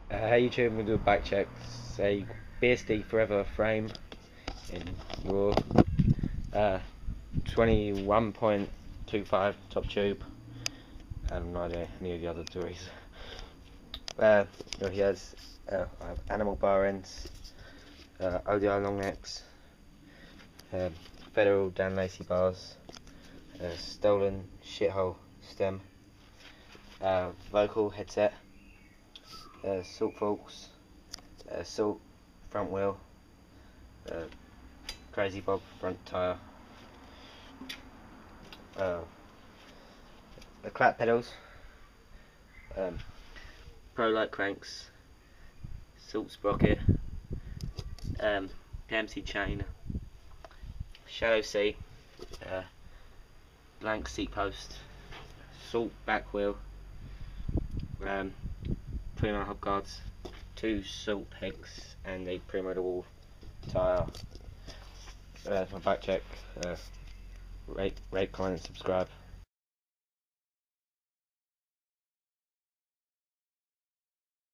Hey YouTube, we do a back check. Say BSD Forever frame in raw. 21.25 top tube. I have no idea any of the other degrees. He has I have animal bar ends, ODI long necks, federal Dan Lacey bars, stolen shithole stem, vocal headset, salt forks, salt front wheel, crazy bob front tyre, eclat pedals, prolite cranks, salt sprocket, PMC chain, shadow seat, blank seat post, salt back wheel, primo hub guards, 2 salt pegs and a primo wall tyre. That's my back check. Rate, comment and subscribe.